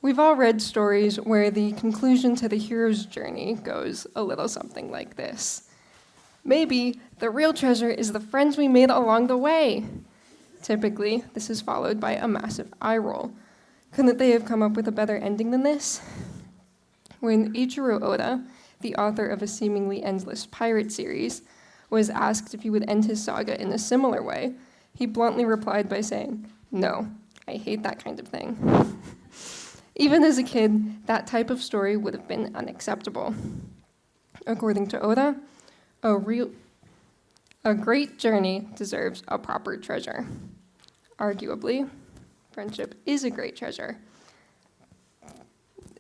We've all read stories where the conclusion to the hero's journey goes a little something like this. Maybe the real treasure is the friends we made along the way. Typically, this is followed by a massive eye roll. Couldn't they have come up with a better ending than this? When Ichiro Oda, the author of a seemingly endless pirate series, was asked if he would end his saga in a similar way, he bluntly replied by saying, "No, I hate that kind of thing." Even as a kid, that type of story would have been unacceptable. According to Oda, a great journey deserves a proper treasure. Arguably, friendship is a great treasure.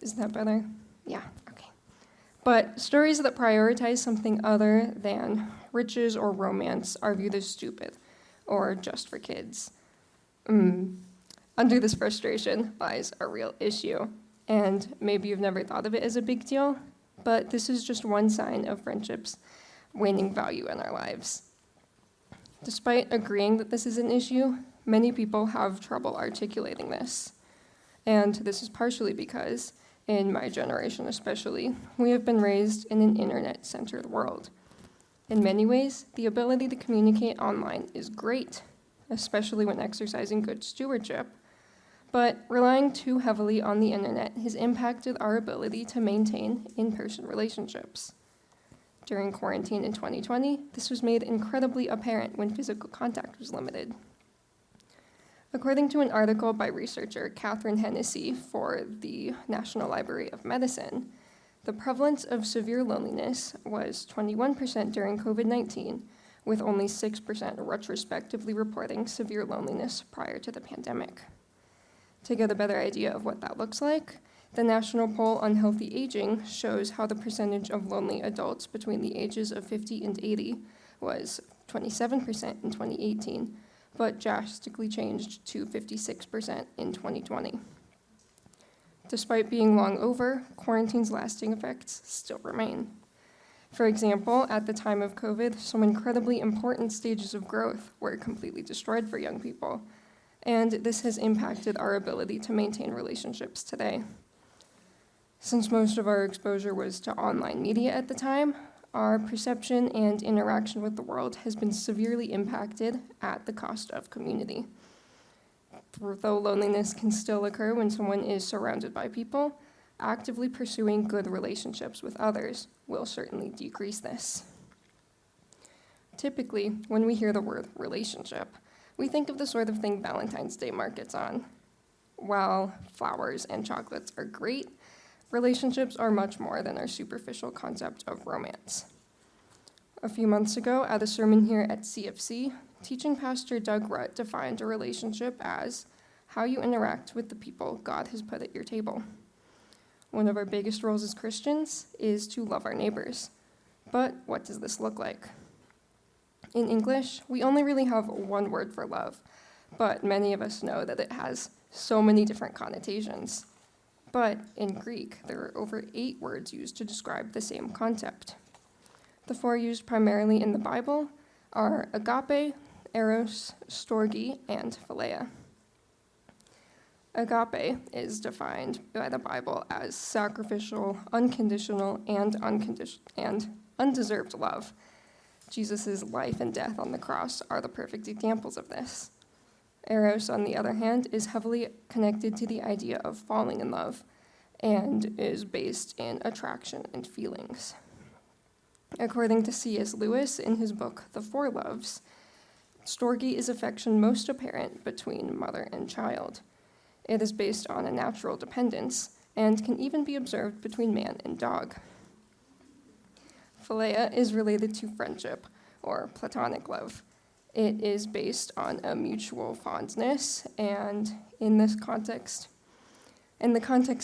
Is that better? Yeah, okay. But stories that prioritize something other than riches or romance are viewed as stupid or just for kids. Under this frustration lies a real issue, and maybe you've never thought of it as a big deal, but this is just one sign of friendships waning value in our lives. Despite agreeing that this is an issue, many people have trouble articulating this. And this is partially because, in my generation especially, we have been raised in an internet-centered world. In many ways, the ability to communicate online is great, especially when exercising good stewardship. But relying too heavily on the internet has impacted our ability to maintain in-person relationships. During quarantine in 2020, this was made incredibly apparent when physical contact was limited. According to an article by researcher Catherine Hennessy for the National Library of Medicine, the prevalence of severe loneliness was 21% during COVID-19, with only 6% retrospectively reporting severe loneliness prior to the pandemic. To get a better idea of what that looks like, the National Poll on Healthy Aging shows how the percentage of lonely adults between the ages of 50 and 80 was 27% in 2018, but drastically changed to 56% in 2020. Despite being long over, quarantine's lasting effects still remain. For example, at the time of COVID, some incredibly important stages of growth were completely destroyed for young people, and this has impacted our ability to maintain relationships today. Since most of our exposure was to online media at the time, our perception and interaction with the world has been severely impacted at the cost of community. Though loneliness can still occur when someone is surrounded by people, actively pursuing good relationships with others will certainly decrease this. Typically, when we hear the word relationship, we think of the sort of thing Valentine's Day markets on. While flowers and chocolates are great, relationships are much more than our superficial concept of romance. A few months ago, at a sermon here at CFC, teaching pastor Doug Rutt defined a relationship as how you interact with the people God has put at your table. One of our biggest roles as Christians is to love our neighbors. But what does this look like? In English, we only really have one word for love, but many of us know that it has so many different connotations. But in Greek, there are over 8 words used to describe the same concept. The 4 used primarily in the Bible are agape, eros, storge, and philia. Agape is defined by the Bible as sacrificial, unconditional, and undeserved love. Jesus' life and death on the cross are the perfect examples of this. Eros, on the other hand, is heavily connected to the idea of falling in love and is based in attraction and feelings. According to C.S. Lewis in his book, The Four Loves, storge is affection most apparent between mother and child. It is based on a natural dependence and can even be observed between man and dog. Philia is related to friendship, or Platonic love. It is based on a mutual fondness, and in the context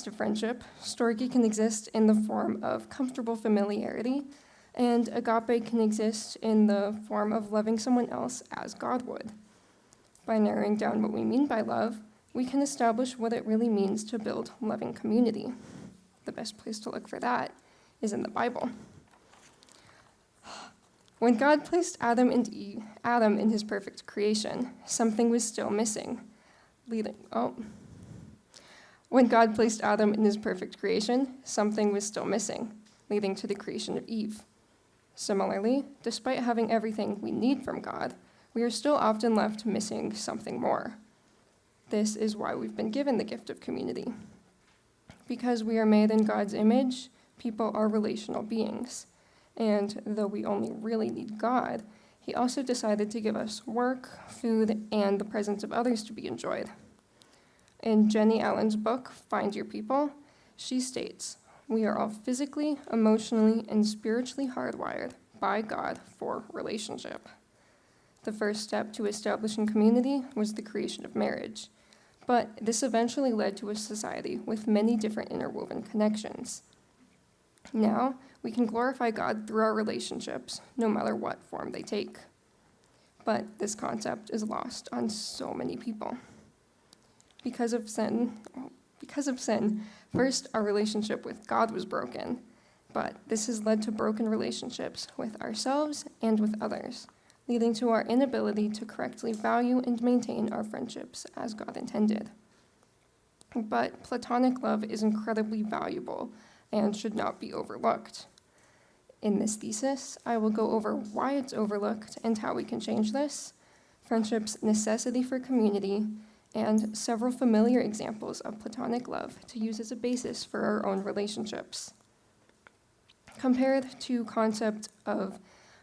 of friendship, storge can exist in the form of comfortable familiarity, and agape can exist in the form of loving someone else as God would. By narrowing down what we mean by love, we can establish what it really means to build loving community. The best place to look for that is in the Bible. When God placed Adam in his perfect creation, something was still missing, leading When God placed Adam in his perfect creation, something was still missing, leading to the creation of Eve. Similarly, despite having everything we need from God, we are still often left missing something more. This is why we've been given the gift of community. Because we are made in God's image, people are relational beings. And though we only really need God, he also decided to give us work, food, and the presence of others to be enjoyed. In Jenny Allen's book, Find Your People, she states, "We are all physically, emotionally, and spiritually hardwired by God for relationship." The first step to establishing community was the creation of marriage, but this eventually led to a society with many different interwoven connections. Now, we can glorify God through our relationships, no matter what form they take. But this concept is lost on so many people. Because of sin, first our relationship with God was broken, but this has led to broken relationships with ourselves and with others, leading to our inability to correctly value and maintain our friendships as God intended. But Platonic love is incredibly valuable and should not be overlooked. In this thesis, I will go over why it's overlooked and how we can change this, friendship's necessity for community, and several familiar examples of Platonic love to use as a basis for our own relationships. Compared to concept of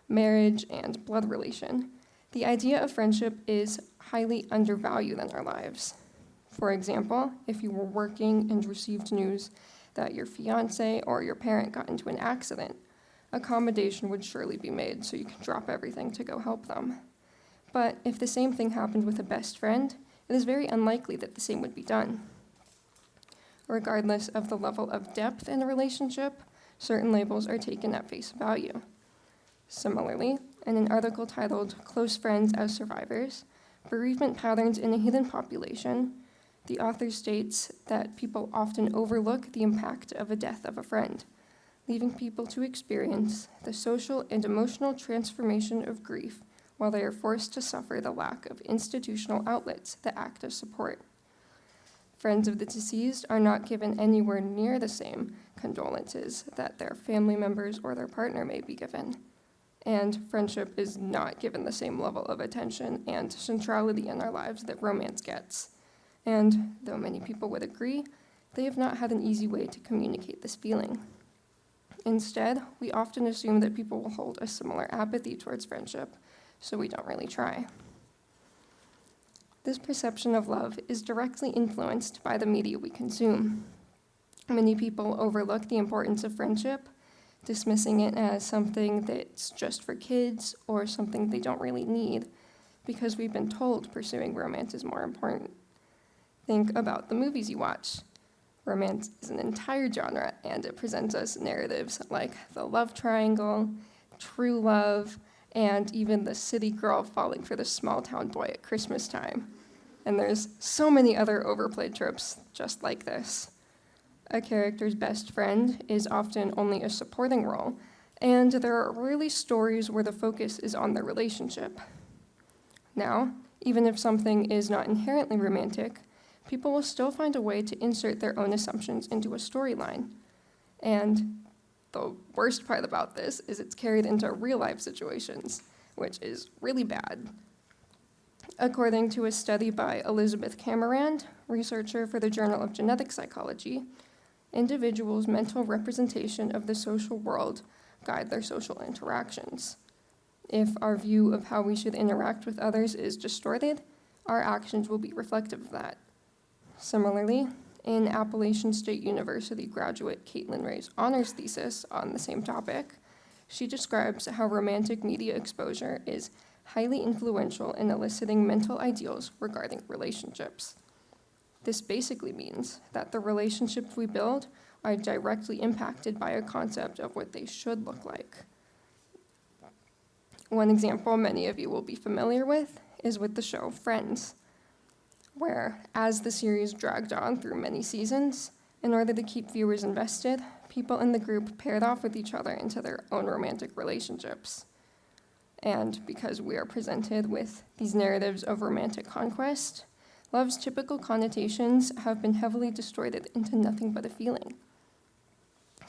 marriage and blood relation, the idea of friendship is highly undervalued in our lives. For example, if you were working and received news that your fiance or your parent got into an accident, accommodation would surely be made so you could drop everything to go help them. But if the same thing happened with a best friend, it is very unlikely that the same would be done. Regardless of the level of depth in a relationship, certain labels are taken at face value. Similarly, in an article titled "Close Friends as Survivors, Bereavement Patterns in a Hidden Population," the author states that people often overlook the impact of a death of a friend, leaving people to experience the social and emotional transformation of grief while they are forced to suffer the lack of institutional outlets that act as support. Friends of the deceased are not given anywhere near the same condolences that their family members or their partner may be given. And friendship is not given the same level of attention and centrality in our lives that romance gets. And though many people would agree, they have not had an easy way to communicate this feeling. Instead, we often assume that people will hold a similar apathy towards friendship, so we don't really try. This perception of love is directly influenced by the media we consume. Many people overlook the importance of friendship, dismissing it as something that's just for kids or something they don't really need, because we've been told pursuing romance is more important. Think about the movies you watch. Romance is an entire genre, and it presents us narratives like the love triangle, true love, and even the city girl falling for the small town boy at Christmas time. And there's so many other overplayed tropes just like this. A character's best friend is often only a supporting role, and there are rarely stories where the focus is on their relationship. Now, even if something is not inherently romantic, people will still find a way to insert their own assumptions into a storyline. And the worst part about this is it's carried into real-life situations, which is really bad. According to a study by Elizabeth Camerand, researcher for the Journal of Genetic Psychology, individuals' mental representation of the social world guide their social interactions. If our view of how we should interact with others is distorted, our actions will be reflective of that. Similarly, in Appalachian State University graduate Caitlin Ray's honors thesis on the same topic, she describes how romantic media exposure is highly influential in eliciting mental ideals regarding relationships. This basically means that the relationships we build are directly impacted by a concept of what they should look like. One example many of you will be familiar with is with the show Friends, where, as the series dragged on through many seasons, in order to keep viewers invested, people in the group paired off with each other into their own romantic relationships. And because we are presented with these narratives of romantic conquest, love's typical connotations have been heavily distorted into nothing but a feeling.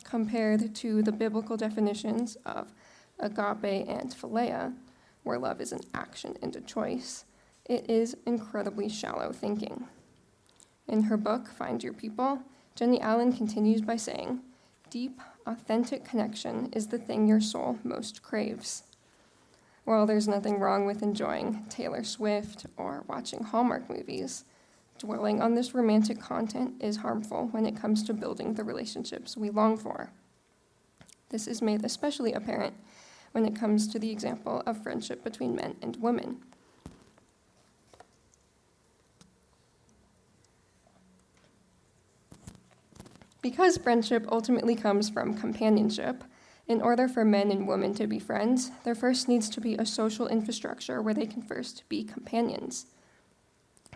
Compared to the biblical definitions of agape and philia, where love is an action and a choice, it is incredibly shallow thinking. In her book, Find Your People, Jenny Allen continues by saying, "Deep, authentic connection is the thing your soul most craves." While there's nothing wrong with enjoying Taylor Swift or watching Hallmark movies, dwelling on this romantic content is harmful when it comes to building the relationships we long for. This is made especially apparent when it comes to the example of friendship between men and women. Because friendship ultimately comes from companionship, in order for men and women to be friends, there first needs to be a social infrastructure where they can first be companions.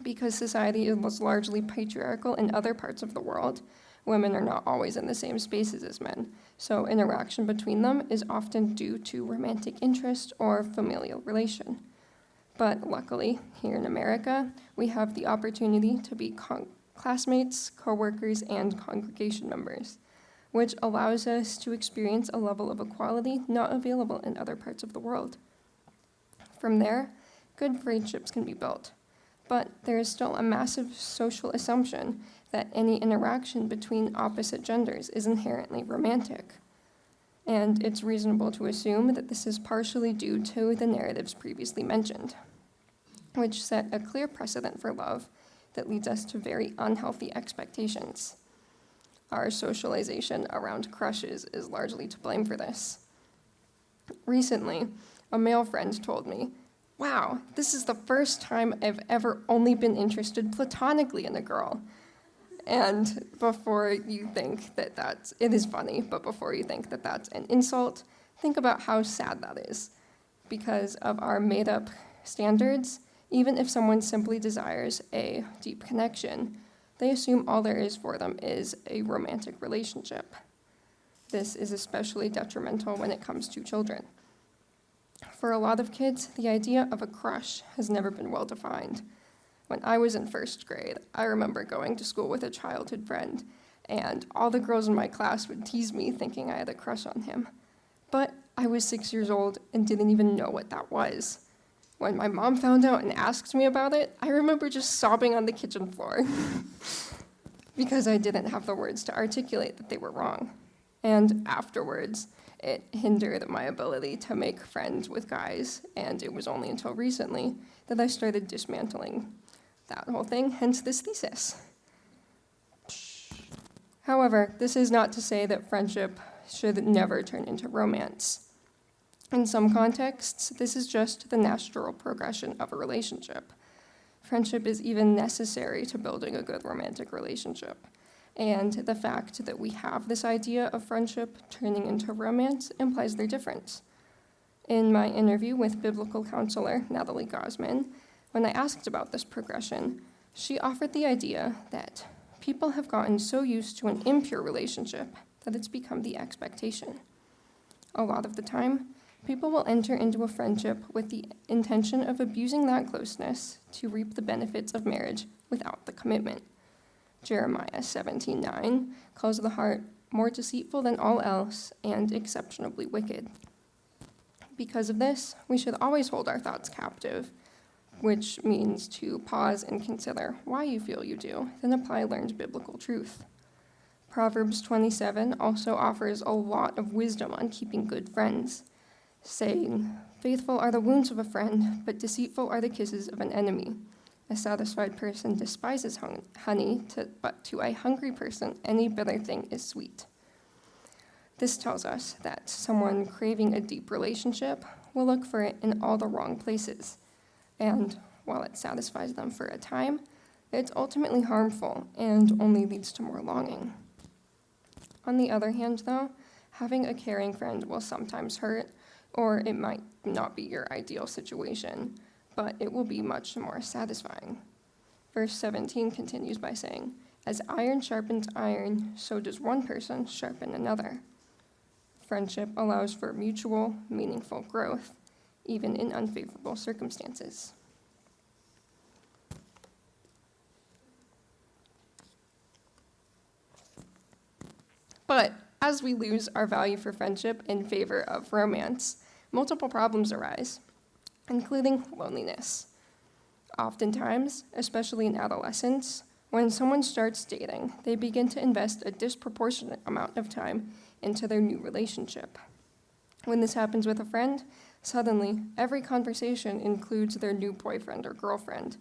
Because society was largely patriarchal in other parts of the world, women are not always in the same spaces as men, so interaction between them is often due to romantic interest or familial relation. But luckily, here in America, we have the opportunity to be classmates, co-workers, and congregation members, which allows us to experience a level of equality not available in other parts of the world. From there, good friendships can be built, but there is still a massive social assumption that any interaction between opposite genders is inherently romantic. And it's reasonable to assume that this is partially due to the narratives previously mentioned, which set a clear precedent for love that leads us to very unhealthy expectations. Our socialization around crushes is largely to blame for this. Recently, a male friend told me, "Wow, this is the first time I've ever only been interested platonically in a girl." And before you think that it is funny, but before you think that that's an insult, think about how sad that is. Because of our made-up standards, even if someone simply desires a deep connection, they assume all there is for them is a romantic relationship. This is especially detrimental when it comes to children. For a lot of kids, the idea of a crush has never been well defined. When I was in first grade, I remember going to school with a childhood friend, and all the girls in my class would tease me thinking I had a crush on him. But I was 6 years old and didn't even know what that was. When my mom found out and asked me about it, I remember just sobbing on the kitchen floor because I didn't have the words to articulate that they were wrong. And afterwards, it hindered my ability to make friends with guys, and it was only until recently that I started dismantling that whole thing, hence this thesis. However, this is not to say that friendship should never turn into romance. In some contexts, this is just the natural progression of a relationship. Friendship is even necessary to building a good romantic relationship. And the fact that we have this idea of friendship turning into romance implies their difference. In my interview with biblical counselor Natalie Gosman, when I asked about this progression, she offered the idea that people have gotten so used to an impure relationship that it's become the expectation. A lot of the time, people will enter into a friendship with the intention of abusing that closeness to reap the benefits of marriage without the commitment. Jeremiah 17:9 calls the heart more deceitful than all else and exceptionally wicked. Because of this, we should always hold our thoughts captive, which means to pause and consider why you feel you do, then apply learned biblical truth. Proverbs 27 also offers a lot of wisdom on keeping good friends, saying, "Faithful are the wounds of a friend, but deceitful are the kisses of an enemy. A satisfied person despises honey, but to a hungry person any bitter thing is sweet." This tells us that someone craving a deep relationship will look for it in all the wrong places. And while it satisfies them for a time, it's ultimately harmful and only leads to more longing. On the other hand, though, having a caring friend will sometimes hurt, or it might not be your ideal situation, but it will be much more satisfying. Verse 17 continues by saying, "As iron sharpens iron, so does one person sharpen another." Friendship allows for mutual, meaningful growth, even in unfavorable circumstances. But as we lose our value for friendship in favor of romance, multiple problems arise, including loneliness. Oftentimes, especially in adolescence, when someone starts dating, they begin to invest a disproportionate amount of time into their new relationship. When this happens with a friend, suddenly every conversation includes their new boyfriend or girlfriend.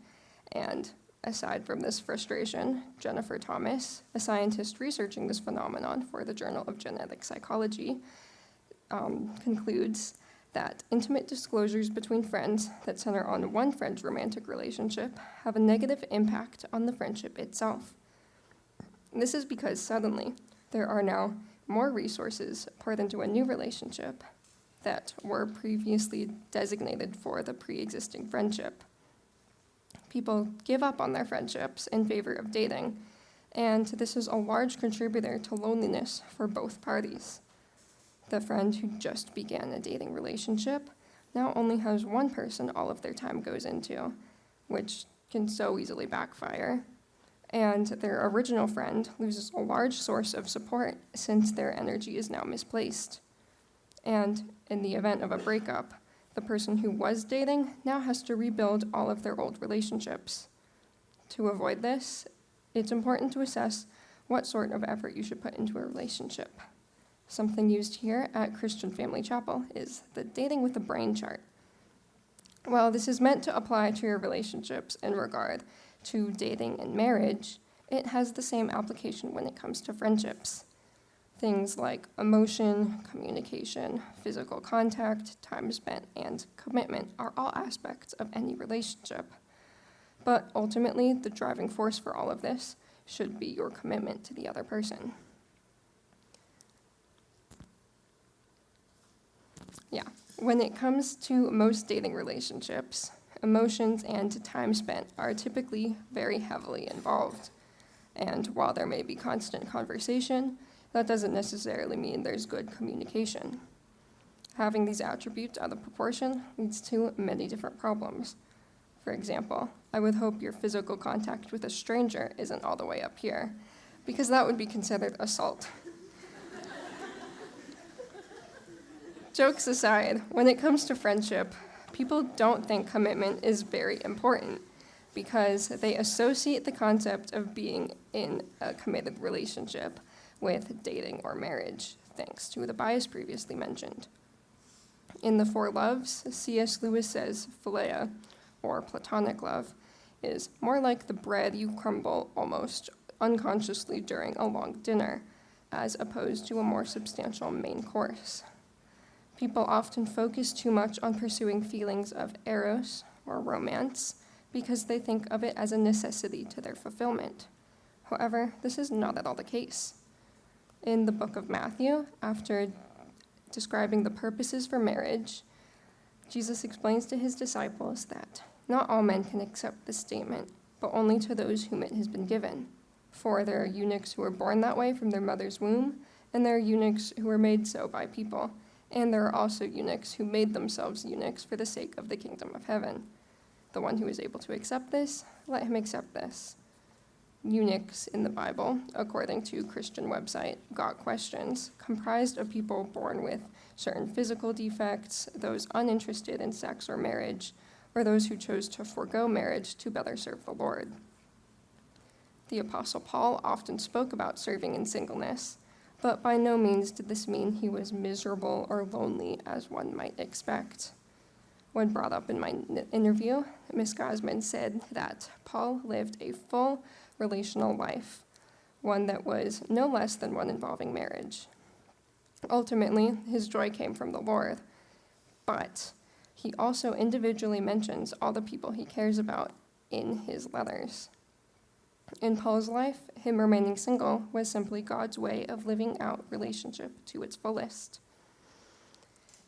And aside from this frustration, Jennifer Thomas, a scientist researching this phenomenon for the Journal of Genetic Psychology, concludes that intimate disclosures between friends that center on one friend's romantic relationship have a negative impact on the friendship itself. This is because suddenly there are now more resources poured into a new relationship that were previously designated for the pre-existing friendship. People give up on their friendships in favor of dating, and this is a large contributor to loneliness for both parties. The friend who just began a dating relationship now only has one person all of their time goes into, which can so easily backfire. And their original friend loses a large source of support since their energy is now misplaced. And in the event of a breakup, the person who was dating now has to rebuild all of their old relationships. To avoid this, it's important to assess what sort of effort you should put into a relationship. Something used here at Christian Family Chapel is the Dating with a Brain chart. While this is meant to apply to your relationships in regard to dating and marriage, it has the same application when it comes to friendships. Things like emotion, communication, physical contact, time spent, and commitment are all aspects of any relationship. But ultimately, the driving force for all of this should be your commitment to the other person. When it comes to most dating relationships, emotions and time spent are typically very heavily involved. And while there may be constant conversation, that doesn't necessarily mean there's good communication. Having these attributes out of proportion leads to many different problems. For example, I would hope your physical contact with a stranger isn't all the way up here, because that would be considered assault. Jokes aside, when it comes to friendship, people don't think commitment is very important because they associate the concept of being in a committed relationship with dating or marriage, thanks to the bias previously mentioned. In The Four Loves, C.S. Lewis says philia, or Platonic love, is more like the bread you crumble almost unconsciously during a long dinner, as opposed to a more substantial main course. People often focus too much on pursuing feelings of eros, or romance, because they think of it as a necessity to their fulfillment. However, this is not at all the case. In the book of Matthew, after describing the purposes for marriage, Jesus explains to his disciples that not all men can accept this statement, but only to those whom it has been given. For there are eunuchs who are born that way from their mother's womb, and there are eunuchs who are made so by people. And there are also eunuchs who made themselves eunuchs for the sake of the kingdom of heaven. The one who is able to accept this, let him accept this. Eunuchs in the Bible, according to Christian website Got Questions, comprised of people born with certain physical defects, those uninterested in sex or marriage, or those who chose to forego marriage to better serve the Lord. The Apostle Paul often spoke about serving in singleness, but by no means did this mean he was miserable or lonely, as one might expect. When brought up in my interview, Ms. Gosman said that Paul lived a full relational life, one that was no less than one involving marriage. Ultimately, his joy came from the Lord, but he also individually mentions all the people he cares about in his letters. In Paul's life, him remaining single was simply God's way of living out relationship to its fullest.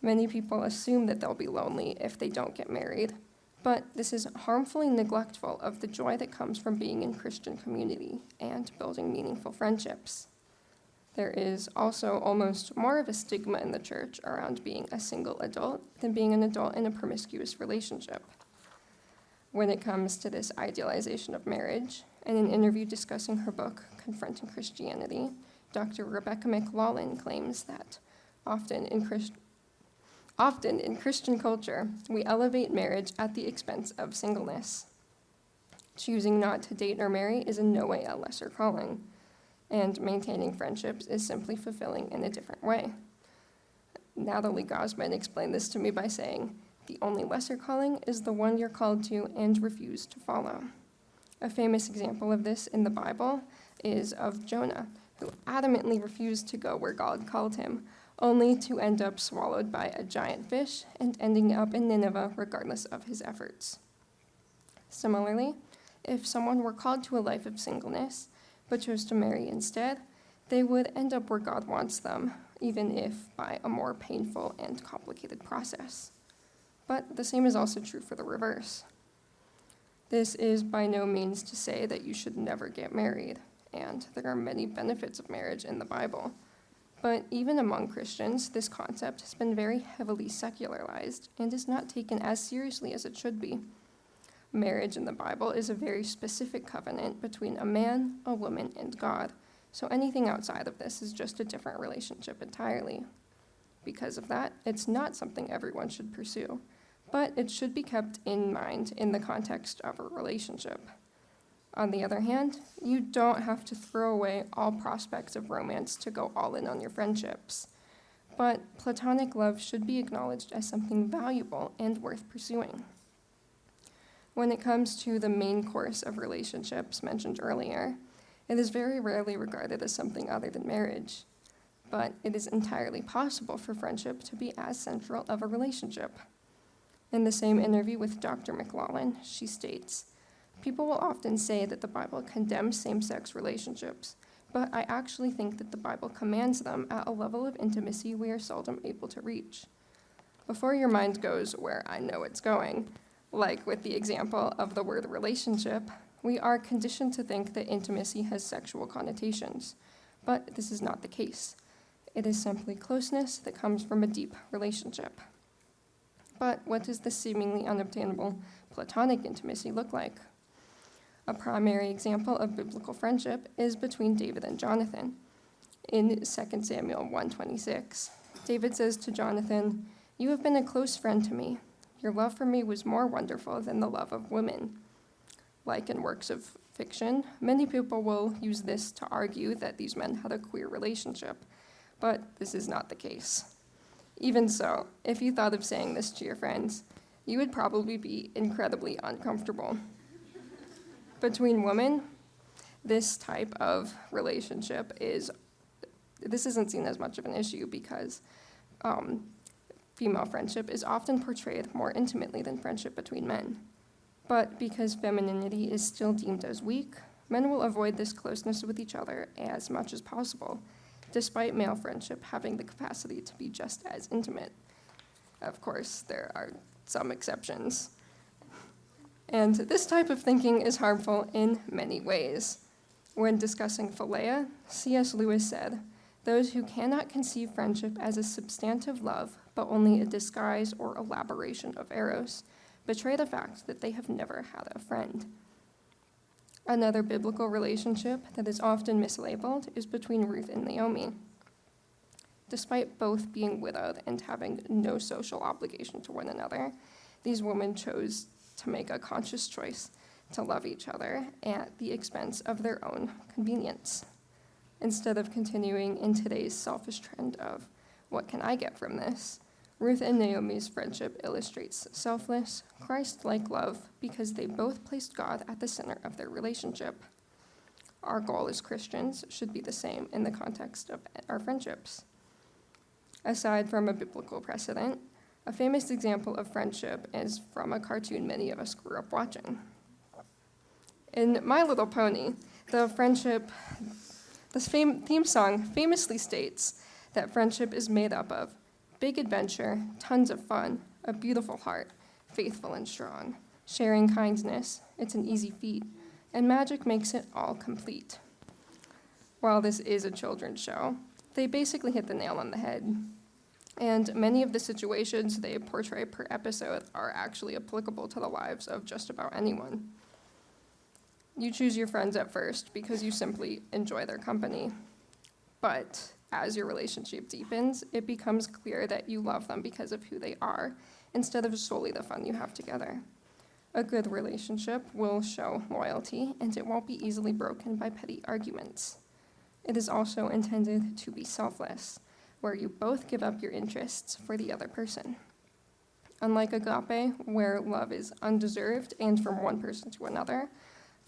Many people assume that they'll be lonely if they don't get married, but this is harmfully neglectful of the joy that comes from being in Christian community and building meaningful friendships. There is also almost more of a stigma in the church around being a single adult than being an adult in a promiscuous relationship. When it comes to this idealization of marriage, in an interview discussing her book, Confronting Christianity, Dr. Rebecca McLaughlin claims that often in Christian culture, we elevate marriage at the expense of singleness. Choosing not to date or marry is in no way a lesser calling, and maintaining friendships is simply fulfilling in a different way. Natalie Gosman explained this to me by saying, "The only lesser calling is the one you're called to and refuse to follow." A famous example of this in the Bible is of Jonah, who adamantly refused to go where God called him, only to end up swallowed by a giant fish and ending up in Nineveh regardless of his efforts. Similarly, if someone were called to a life of singleness, but chose to marry instead, they would end up where God wants them, even if by a more painful and complicated process. But the same is also true for the reverse. This is by no means to say that you should never get married, and there are many benefits of marriage in the Bible. But even among Christians, this concept has been very heavily secularized and is not taken as seriously as it should be. Marriage in the Bible is a very specific covenant between a man, a woman, and God, so anything outside of this is just a different relationship entirely. Because of that, it's not something everyone should pursue, but it should be kept in mind in the context of a relationship. On the other hand, you don't have to throw away all prospects of romance to go all in on your friendships. But platonic love should be acknowledged as something valuable and worth pursuing. When it comes to the main course of relationships mentioned earlier, it is very rarely regarded as something other than marriage. But it is entirely possible for friendship to be as central of a relationship. In the same interview with Dr. McLaughlin, she states, "People will often say that the Bible condemns same-sex relationships, but I actually think that the Bible commands them at a level of intimacy we are seldom able to reach." Before your mind goes where I know it's going, like with the example of the word relationship, we are conditioned to think that intimacy has sexual connotations, but this is not the case. It is simply closeness that comes from a deep relationship. But what does this seemingly unobtainable platonic intimacy look like? A primary example of biblical friendship is between David and Jonathan. In 2 Samuel 1:26, David says to Jonathan, "You have been a close friend to me. Your love for me was more wonderful than the love of women." Like in works of fiction, many people will use this to argue that these men had a queer relationship, but this is not the case. Even so, if you thought of saying this to your friends, you would probably be incredibly uncomfortable. Between women, this type of relationship isn't seen as much of an issue because female friendship is often portrayed more intimately than friendship between men. But because femininity is still deemed as weak, men will avoid this closeness with each other as much as possible, despite male friendship having the capacity to be just as intimate. Of course, there are some exceptions. And this type of thinking is harmful in many ways. When discussing philia, C.S. Lewis said, "Those who cannot conceive friendship as a substantive love, but only a disguise or elaboration of eros, betray the fact that they have never had a friend." Another biblical relationship that is often mislabeled is between Ruth and Naomi. Despite both being widowed and having no social obligation to one another, these women chose to make a conscious choice to love each other at the expense of their own convenience. Instead of continuing in today's selfish trend of, what can I get from this? Ruth and Naomi's friendship illustrates selfless, Christ-like love because they both placed God at the center of their relationship. Our goal as Christians should be the same in the context of our friendships. Aside from a biblical precedent, a famous example of friendship is from a cartoon many of us grew up watching. In My Little Pony, the theme song famously states that friendship is made up of big adventure, tons of fun, a beautiful heart, faithful and strong, sharing kindness, it's an easy feat, and magic makes it all complete. While this is a children's show, they basically hit the nail on the head. And many of the situations they portray per episode are actually applicable to the lives of just about anyone. You choose your friends at first because you simply enjoy their company. But as your relationship deepens, it becomes clear that you love them because of who they are, instead of solely the fun you have together. A good relationship will show loyalty, and it won't be easily broken by petty arguments. It is also intended to be selfless, where you both give up your interests for the other person. Unlike agape, where love is undeserved and from one person to another,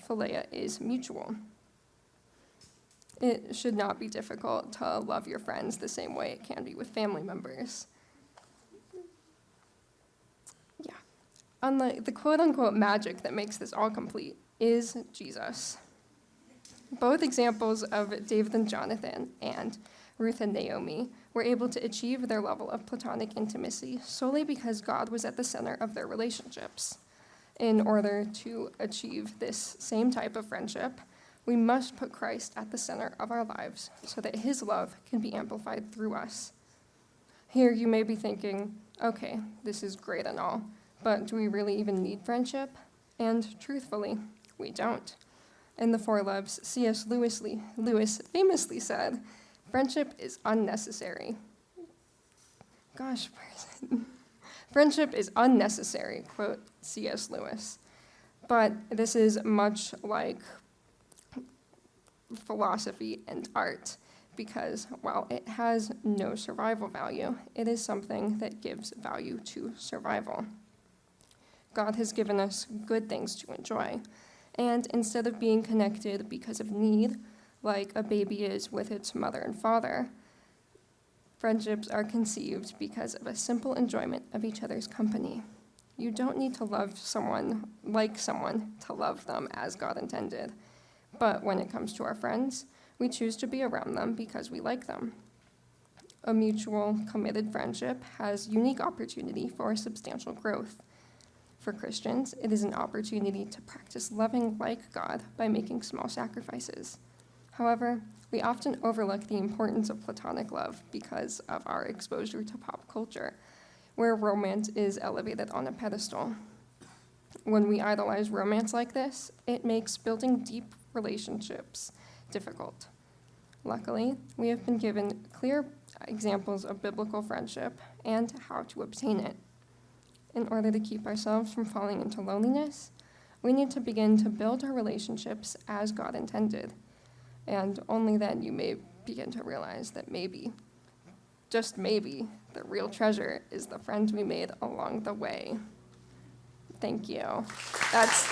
philia is mutual. It should not be difficult to love your friends the same way it can be with family members. Yeah. Unlike the quote-unquote magic that makes this all complete is Jesus. Both examples of David and Jonathan and Ruth and Naomi were able to achieve their level of platonic intimacy solely because God was at the center of their relationships. In order to achieve this same type of friendship, we must put Christ at the center of our lives so that his love can be amplified through us. Here you may be thinking, okay, this is great and all, but do we really even need friendship? And truthfully, we don't. In The Four Loves, C.S. Lewis famously said, "Friendship is unnecessary." Gosh, where is it? "Friendship is unnecessary," quote C.S. Lewis. But this is much like philosophy and art, because while it has no survival value, it is something that gives value to survival. God has given us good things to enjoy, and instead of being connected because of need, like a baby is with its mother and father, friendships are conceived because of a simple enjoyment of each other's company. You don't need to love someone to love them as God intended. But when it comes to our friends, we choose to be around them because we like them. A mutual, committed friendship has unique opportunity for substantial growth. For Christians, it is an opportunity to practice loving like God by making small sacrifices. However, we often overlook the importance of platonic love because of our exposure to pop culture, where romance is elevated on a pedestal. When we idolize romance like this, it makes building deep relationships difficult. Luckily, we have been given clear examples of biblical friendship and how to obtain it. In order to keep ourselves from falling into loneliness, we need to begin to build our relationships as God intended. And only then you may begin to realize that maybe, just maybe, the real treasure is the friends we made along the way. Thank you. That's